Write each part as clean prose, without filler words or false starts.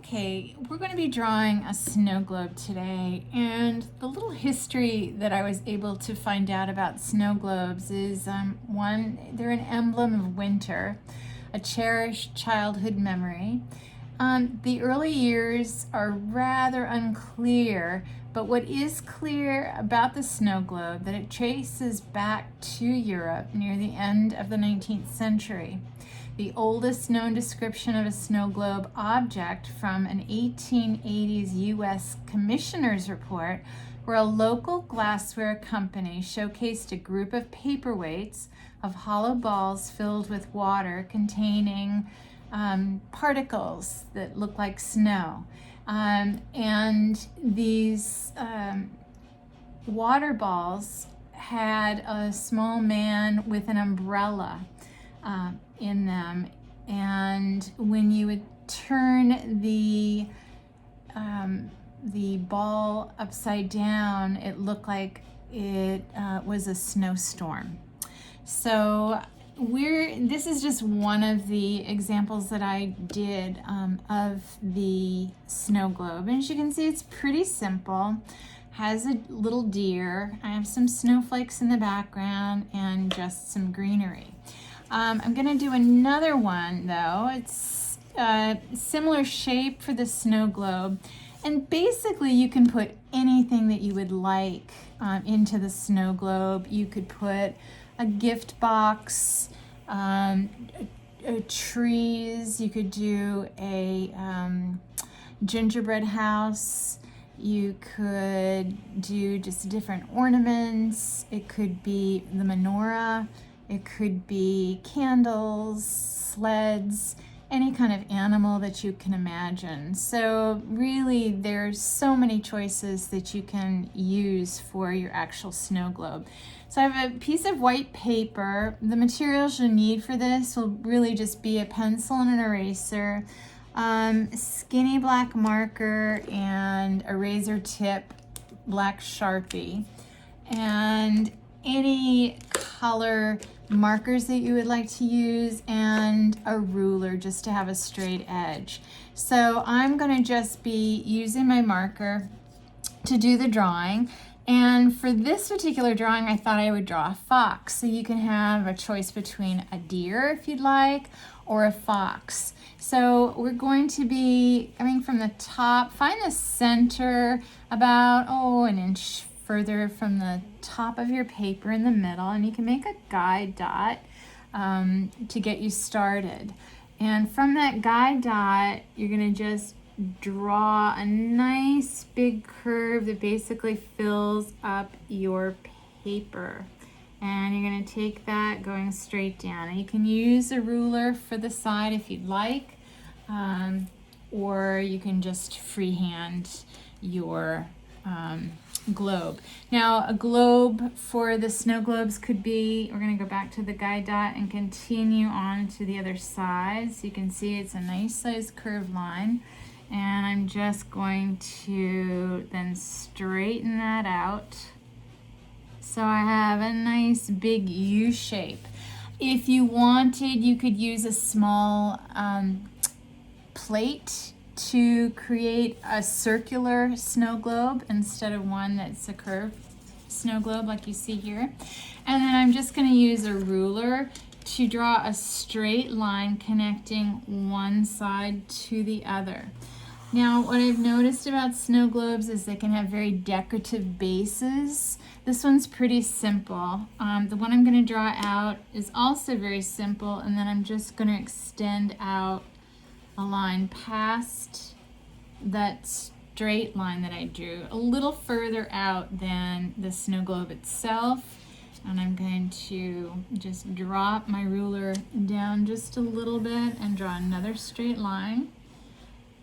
Okay, we're going to be drawing a snow globe today, and the little history that I was able to find out about snow globes is one, they're an emblem of winter, a cherished childhood memory. The early years are rather unclear, but what is clear about the snow globe that it traces back to Europe near the end of the 19th century. The oldest known description of a snow globe object from an 1880s U.S. commissioner's report, where a local glassware company showcased a group of paperweights of hollow balls filled with water containing particles that look like snow. And these water balls had a small man with an umbrella in them, and when you would turn the ball upside down, it looked like it was a snowstorm. So this is just one of the examples that I did of the snow globe, and as you can see, it's pretty simple. Has a little deer. I have some snowflakes in the background and just some greenery. I'm going to do another one though. It's a similar shape for the snow globe, and basically you can put anything that you would like into the snow globe. You could put a gift box, trees, you could do a gingerbread house, you could do just different ornaments. It could be the menorah. It could be candles, sleds, any kind of animal that you can imagine. So really, there's so many choices that you can use for your actual snow globe. So I have a piece of white paper. The materials you'll need for this will really just be a pencil and an eraser, skinny black marker, and a razor tip black Sharpie, and any color markers that you would like to use, and a ruler just to have a straight edge. So I'm going to just be using my marker to do the drawing, and for this particular drawing I thought I would draw a fox. So you can have a choice between a deer if you'd like, or a fox. So we're going to be coming from the top, find the center about an inch further from the top of your paper in the middle, and you can make a guide dot to get you started. And from that guide dot, you're going to just draw a nice big curve that basically fills up your paper. And you're going to take that going straight down. And you can use a ruler for the side if you'd like, or you can just freehand your globe. Now, a globe for the snow globes could be, we're going to go back to the guide dot and continue on to the other side. So you can see it's a nice size curved line, and I'm just going to then straighten that out. So I have a nice big U shape. If you wanted, you could use a small plate to create a circular snow globe instead of one that's a curved snow globe like you see here. And then I'm just going to use a ruler to draw a straight line connecting one side to the other. Now, what I've noticed about snow globes is they can have very decorative bases. This one's pretty simple. The one I'm going to draw out is also very simple, and then I'm just going to extend out a line past that straight line that I drew, a little further out than the snow globe itself. And I'm going to just drop my ruler down just a little bit and draw another straight line.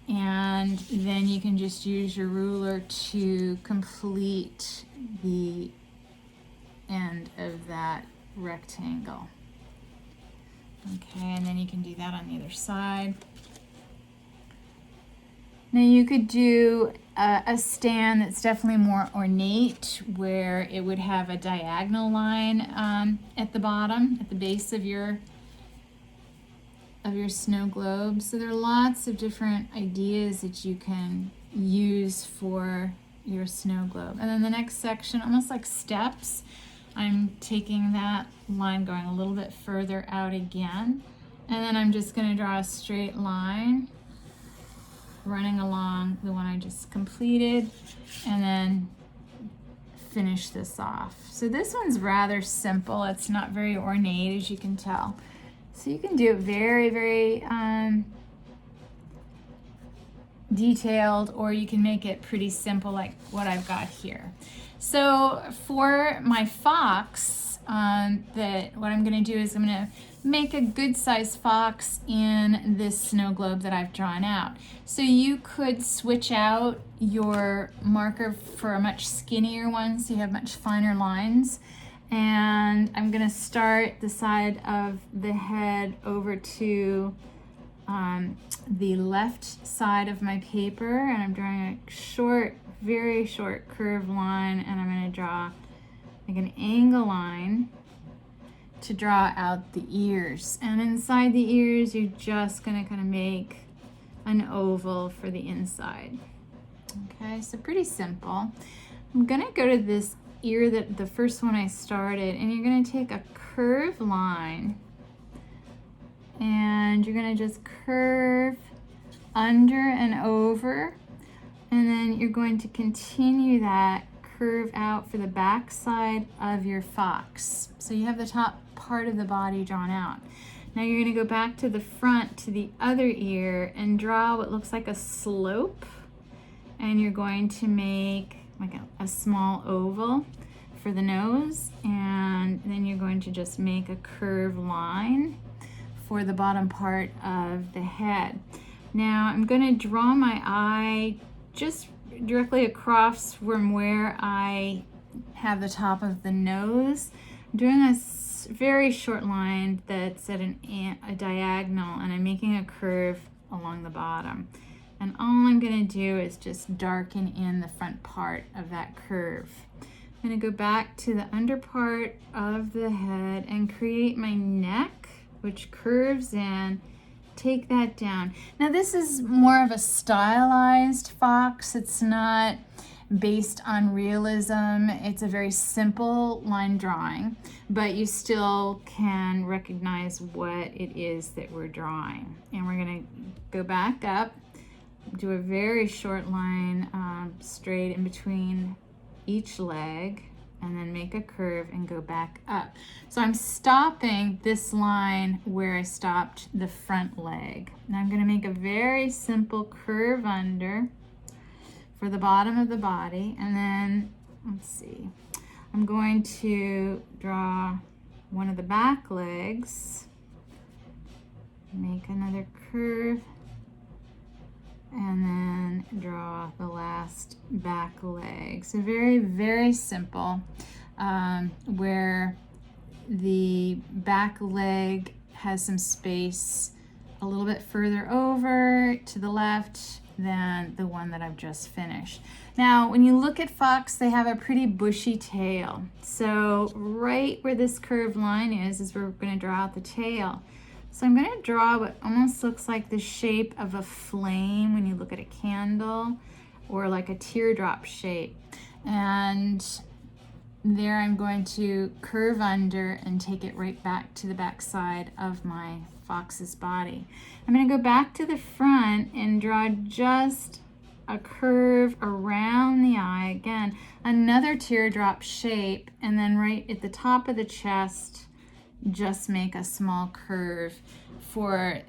And then you can just use your ruler to complete the end of that rectangle. Okay, and then you can do that on the other side. Now you could do a stand that's definitely more ornate, where it would have a diagonal line at the bottom, at the base of your of your snow globe. So there are lots of different ideas that you can use for your snow globe. And then the next section, almost like steps, I'm taking that line going a little bit further out again. And then I'm just going to draw a straight line running along the one I just completed, and then finish this off. So this one's rather simple. It's not very ornate, as you can tell. So you can do it very, very detailed, or you can make it pretty simple like what I've got here. So for my fox, what I'm going to do is I'm going to make a good sized fox in this snow globe that I've drawn out. So you could switch out your marker for a much skinnier one so you have much finer lines. And I'm going to start the side of the head over to the left side of my paper, and I'm drawing a short, very short curved line, and I'm going to draw like an angle line to draw out the ears. And inside the ears, you're just going to kind of make an oval for the inside. Okay, so pretty simple. I'm going to go to this ear, that the first one I started, and you're going to take a curved line and you're going to just curve under and over, and then you're going to continue that curve out for the back side of your fox. So you have the top part of the body drawn out. Now you're going to go back to the front to the other ear and draw what looks like a slope, and you're going to make like a small oval for the nose, and then you're going to just make a curved line for the bottom part of the head. Now I'm going to draw my eye just directly across from where I have the top of the nose. I'm doing a very short line that's at a diagonal, and I'm making a curve along the bottom. And all I'm going to do is just darken in the front part of that curve. I'm going to go back to the under part of the head and create my neck, which curves in. Take that down. Now this is more of a stylized fox. It's not based on realism. It's a very simple line drawing, but you still can recognize what it is that we're drawing. And we're going to go back up, do a very short line straight in between each leg, and then make a curve and go back up. So I'm stopping this line where I stopped the front leg. And I'm going to make a very simple curve under for the bottom of the body. And then, let's see, I'm going to draw one of the back legs, make another curve, and then draw the last back leg. So very, very simple, where the back leg has some space a little bit further over to the left than the one that I've just finished. Now, when you look at fox, they have a pretty bushy tail. So right where this curved line is where we're going to draw out the tail. So I'm going to draw what almost looks like the shape of a flame when you look at a candle, or like a teardrop shape. And there I'm going to curve under and take it right back to the back side of my fox's body. I'm going to go back to the front and draw just a curve around the eye. Again, another teardrop shape, and then right at the top of the chest, just make a small curve for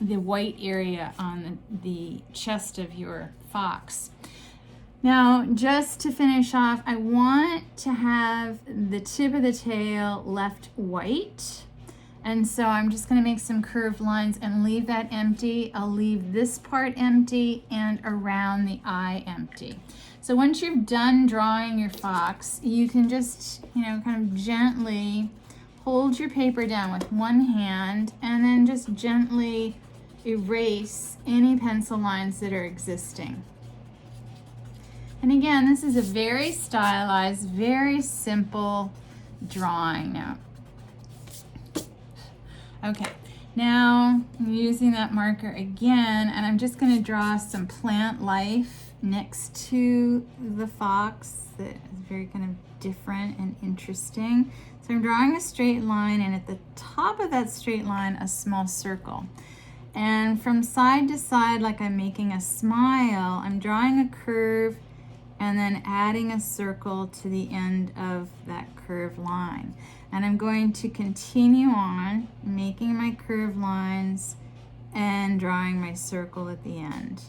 the white area on the chest of your fox. Now, just to finish off, I want to have the tip of the tail left white. And so I'm just going to make some curved lines and leave that empty. I'll leave this part empty and around the eye empty. So once you're done drawing your fox, you can just, kind of gently hold your paper down with one hand and then just gently erase any pencil lines that are existing. And again, this is a very stylized, very simple drawing now. Okay, Now I'm using that marker again, and I'm just going to draw some plant life next to the fox that is very kind of different and interesting. So I'm drawing a straight line, and at the top of that straight line, a small circle. And from side to side, like I'm making a smile, I'm drawing a curve and then adding a circle to the end of that curved line. And I'm going to continue on making my curved lines and drawing my circle at the end.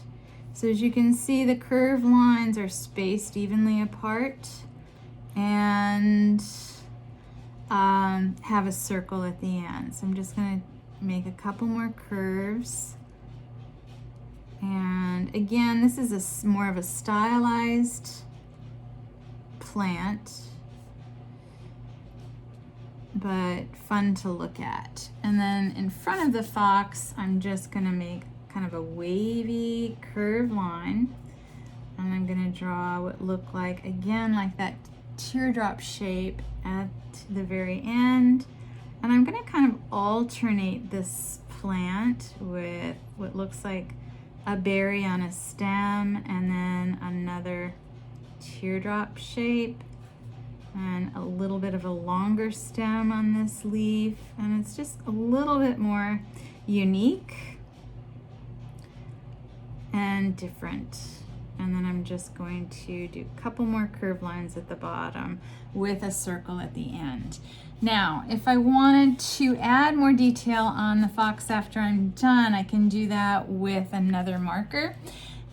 So as you can see, the curved lines are spaced evenly apart and have a circle at the end. So I'm just going to make a couple more curves. And again, this is more of a stylized plant, but fun to look at. And then in front of the fox, I'm just going to make kind of a wavy curved line. And I'm going to draw what look like, again, like that teardrop shape at the very end. And I'm going to kind of alternate this plant with what looks like a berry on a stem, and then another teardrop shape, and a little bit of a longer stem on this leaf, and it's just a little bit more unique and different. And then I'm just going to do a couple more curved lines at the bottom with a circle at the end. Now, if I wanted to add more detail on the fox after I'm done, I can do that with another marker.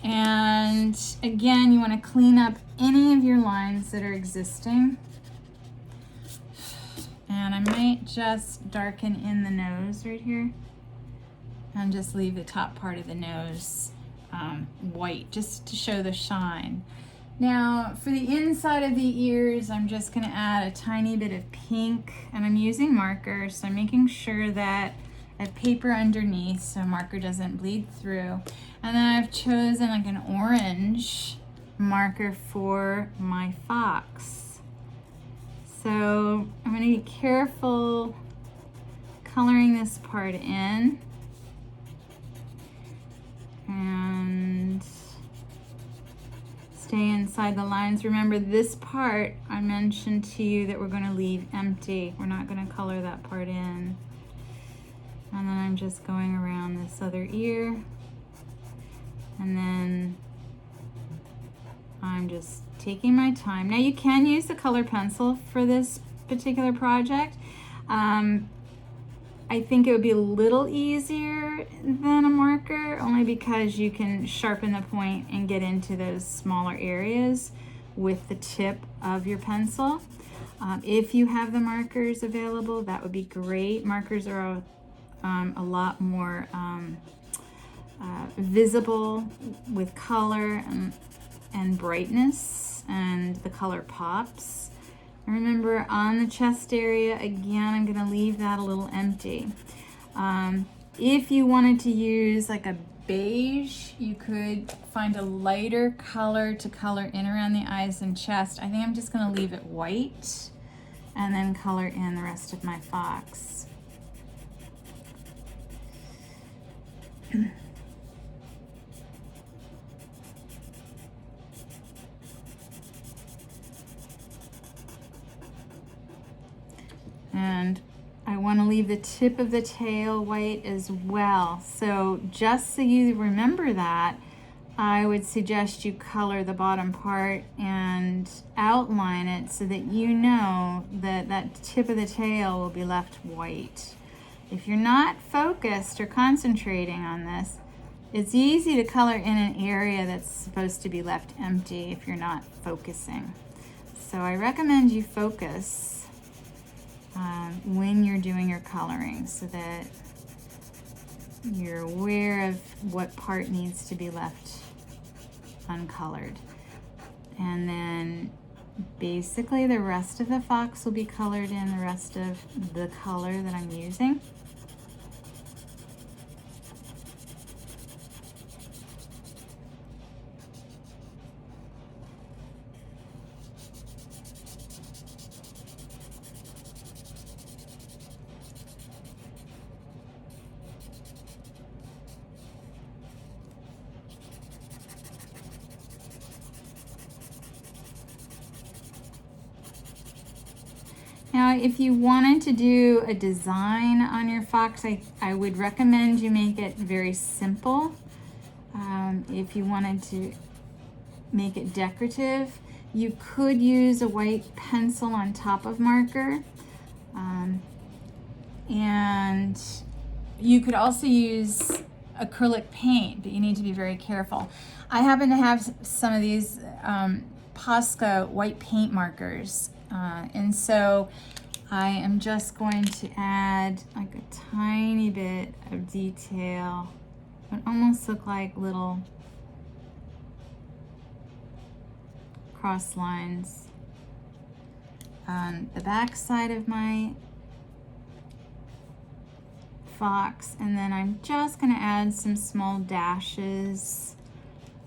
And again, you want to clean up any of your lines that are existing. And I might just darken in the nose right here and just leave the top part of the nose white, just to show the shine. Now, for the inside of the ears, I'm just going to add a tiny bit of pink, and I'm using markers, so I'm making sure that I have paper underneath so marker doesn't bleed through. And then I've chosen like an orange marker for my fox. So I'm going to be careful coloring this part in. And stay inside the lines. Remember, this part I mentioned to you that we're going to leave empty. We're not going to color that part in. And then I'm just going around this other ear. And then I'm just taking my time. Now you can use the color pencil for this particular project. I think it would be a little easier than a marker, only because you can sharpen the point and get into those smaller areas with the tip of your pencil. If you have the markers available, that would be great. Markers are a lot more visible with color and brightness, and the color pops. Remember, on the chest area, again, I'm going to leave that a little empty. If you wanted to use like a beige, you could find a lighter color to color in around the eyes and chest. I think I'm just going to leave it white and then color in the rest of my fox. And I want to leave the tip of the tail white as well. So just so you remember that, I would suggest you color the bottom part and outline it so that you know that that tip of the tail will be left white. If you're not focused or concentrating on this, it's easy to color in an area that's supposed to be left empty if you're not focusing. So I recommend you focus when you're doing your coloring so that you're aware of what part needs to be left uncolored. And then basically the rest of the fox will be colored in the rest of the color that I'm using. Now, if you wanted to do a design on your fox, I would recommend you make it very simple. If you wanted to make it decorative, you could use a white pencil on top of marker. And you could also use acrylic paint, but you need to be very careful. I happen to have some of these Posca white paint markers, and so I am just going to add like a tiny bit of detail. It almost look like little cross lines on the back side of my fox, and then I'm just going to add some small dashes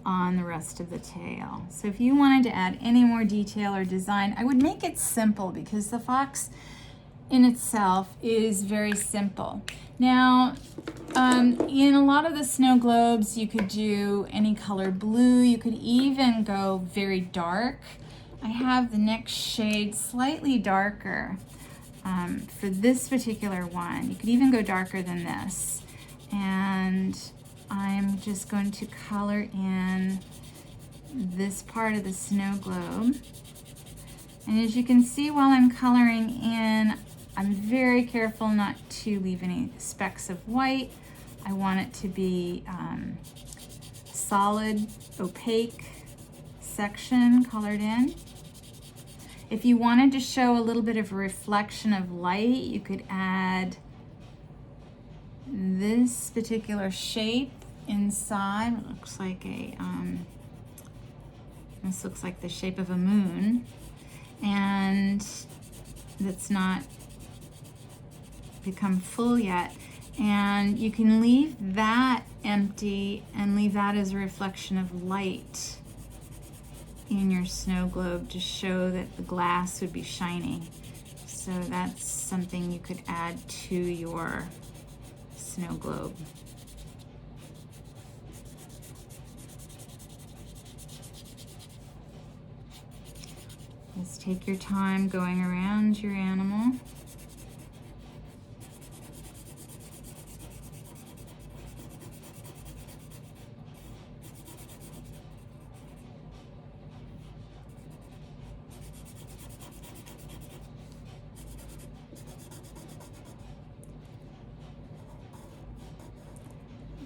on the rest of the tail. So if you wanted to add any more detail or design, I would make it simple because the fox in itself is very simple. Now, in a lot of the snow globes, you could do any color blue. You could even go very dark. I have the next shade slightly darker for this particular one. You could even go darker than this. And I'm just going to color in this part of the snow globe. And as you can see, while I'm coloring in, I'm very careful not to leave any specks of white. I want it to be solid, opaque section colored in. If you wanted to show a little bit of a reflection of light, you could add this particular shape inside. It looks like a, this looks like the shape of a moon, and that's not become full yet. And you can leave that empty and leave that as a reflection of light in your snow globe to show that the glass would be shining. So that's something you could add to your snow globe. Just take your time going around your animal.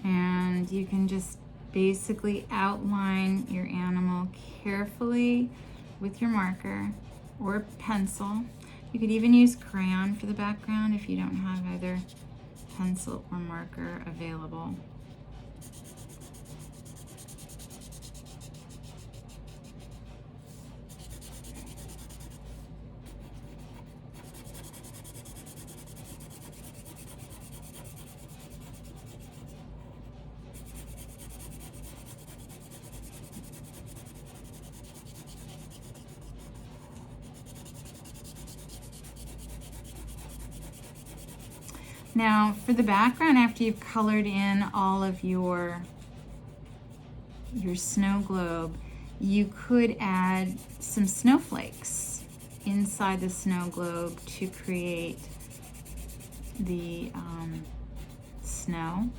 And you can just basically outline your animal carefully with your marker or pencil. You could even use crayon for the background if you don't have either pencil or marker available. Now for the background, after you've colored in all of your snow globe, you could add some snowflakes inside the snow globe to create the snow.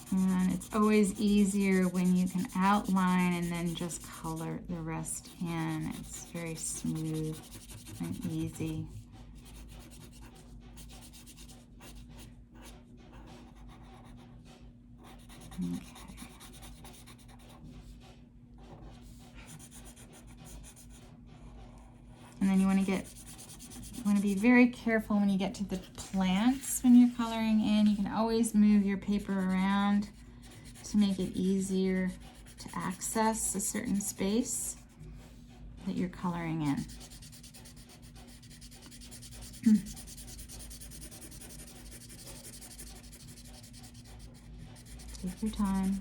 And it's always easier when you can outline and then just color the rest in. It's very smooth and easy. Okay. And then you want to be very careful when you get to the plants when you're coloring in. You can always move your paper around to make it easier to access a certain space that you're coloring in. Take your time.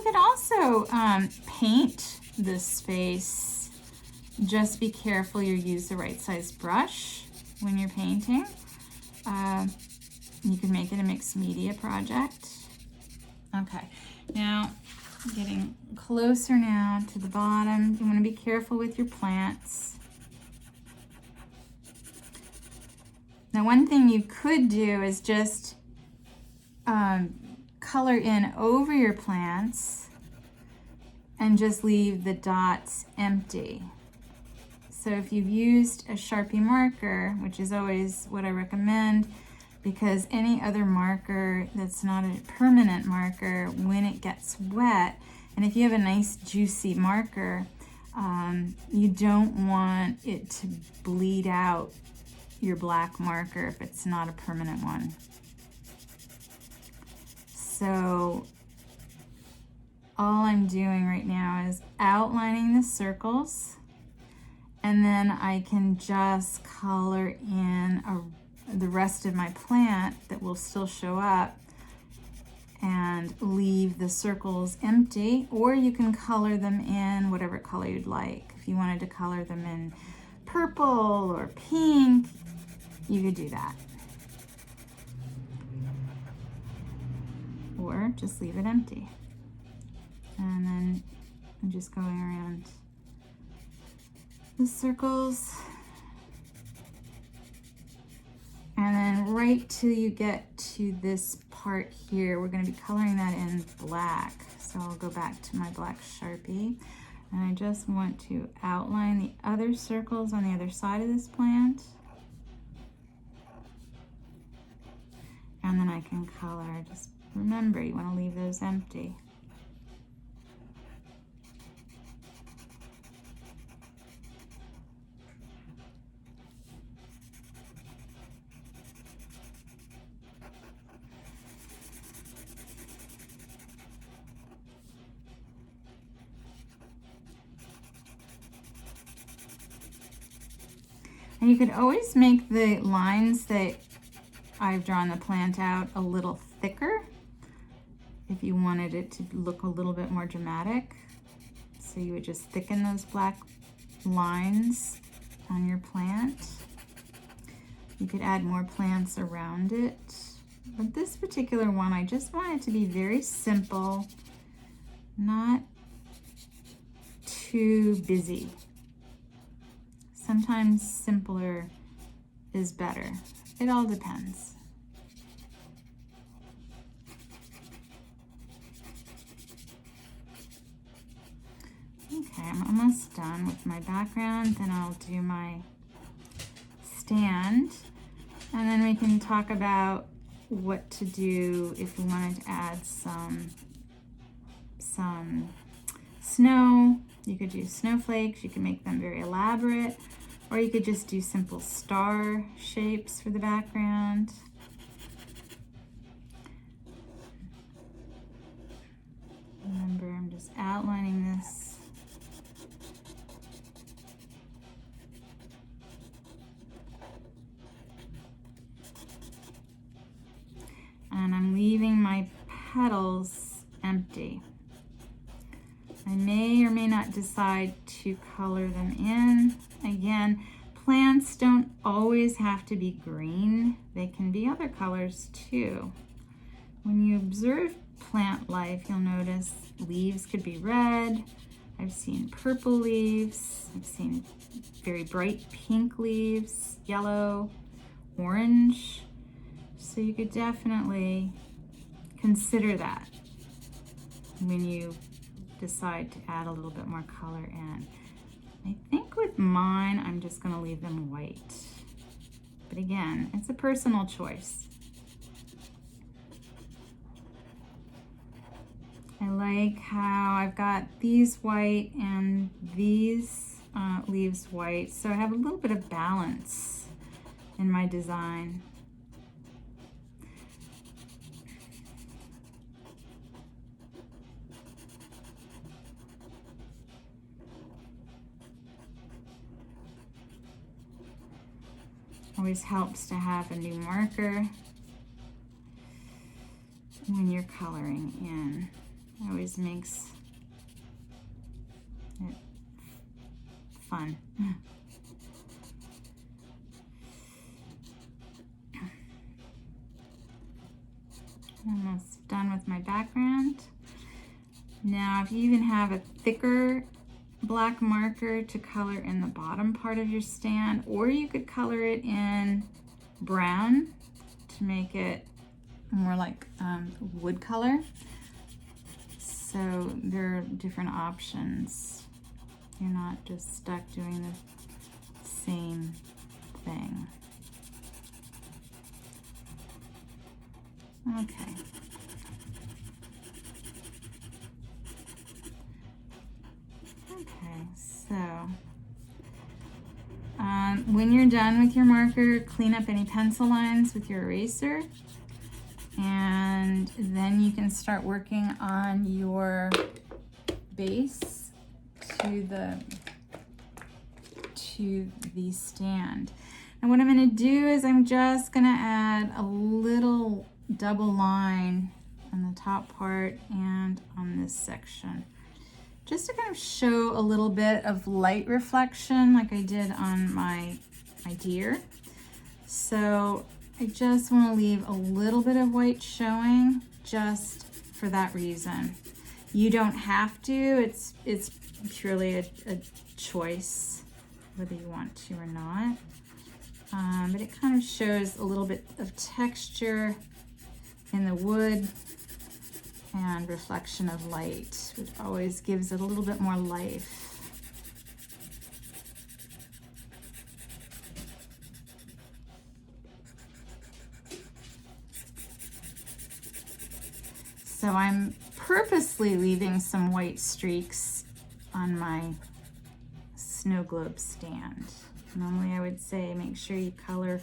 could also paint this space. Just be careful you use the right size brush when you're painting. You can make it a mixed media project. Okay, now getting closer now to the bottom. You want to be careful with your plants. Now, one thing you could do is just color in over your plants and just leave the dots empty. So if you've used a Sharpie marker, which is always what I recommend, because any other marker that's not a permanent marker, when it gets wet, and if you have a nice juicy marker, you don't want it to bleed out your black marker if it's not a permanent one. So all I'm doing right now is outlining the circles, and then I can just color in the rest of my plant that will still show up and leave the circles empty, or you can color them in whatever color you'd like. If you wanted to color them in purple or pink, you could do that. Or just leave it empty. And then I'm just going around the circles. And then right till you get to this part here, we're going to be coloring that in black. So I'll go back to my black Sharpie. And I just want to outline the other circles on the other side of this plant. And then I can color. Just remember, you want to leave those empty. And you could always make the lines that I've drawn the plant out a little thicker if you wanted it to look a little bit more dramatic. So you would just thicken those black lines on your plant. You could add more plants around it. But this particular one, I just want it to be very simple, not too busy. Sometimes simpler is better. It all depends. Okay, I'm almost done with my background. Then I'll do my stand. And then we can talk about what to do if we wanted to add some snow. You could do snowflakes. You can make them very elaborate. Or you could just do simple star shapes for the background. Remember, I'm just outlining this. And I'm leaving my petals empty. I may or may not decide to color them in. Again, plants don't always have to be green. They can be other colors too. When you observe plant life, you'll notice leaves could be red. I've seen purple leaves. I've seen very bright pink leaves, yellow, orange. So you could definitely consider that when you decide to add a little bit more color in. I think with mine, I'm just going to leave them white. But again, it's a personal choice. I like how I've got these white and these leaves white, so I have a little bit of balance in my design. Always helps to have a new marker when you're coloring in. always makes it fun. Almost done with my background. Now, if you even have a thicker black marker to color in the bottom part of your stand, or you could color it in brown to make it more like wood color. So there are different options. You're not just stuck doing the same thing. Okay. Okay, so when you're done with your marker, clean up any pencil lines with your eraser, and then you can start working on your base to the stand. And what I'm going to do is I'm just going to add a little double line on the top part and on this section, just to kind of show a little bit of light reflection like I did on my deer. So I just want to leave a little bit of white showing just for that reason. You don't have to, it's purely a choice whether you want to or not. But it kind of shows a little bit of texture in the wood and reflection of light, which always gives it a little bit more life. So I'm purposely leaving some white streaks on my snow globe stand. Normally I would say make sure you color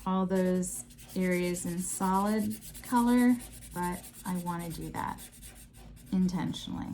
all those areas in solid color, but I want to do that intentionally.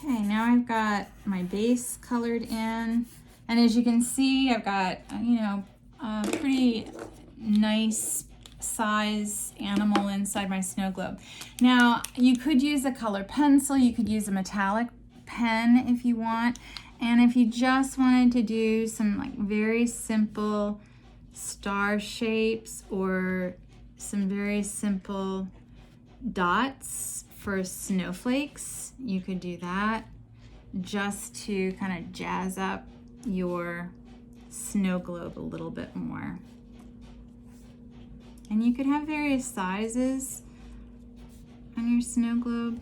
Okay, now I've got my base colored in, and as you can see, I've got, you know, a pretty nice size animal inside my snow globe. Now, you could use a color pencil, you could use a metallic pen if you want, and if you just wanted to do some like very simple star shapes or some very simple dots for snowflakes, you could do that just to kind of jazz up your snow globe a little bit more. And you could have various sizes on your snow globe.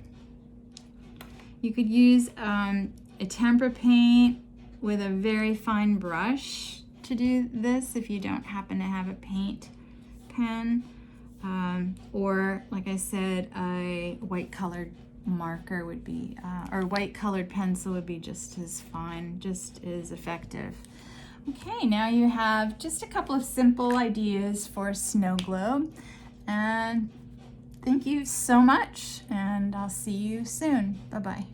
You could use a tempera paint with a very fine brush to do this if you don't happen to have a paint pen. Or like I said, a white colored marker would be, or white colored pencil would be just as fine, just as effective. Okay, now you have just a couple of simple ideas for a snow globe, and thank you so much, and I'll see you soon. Bye-bye.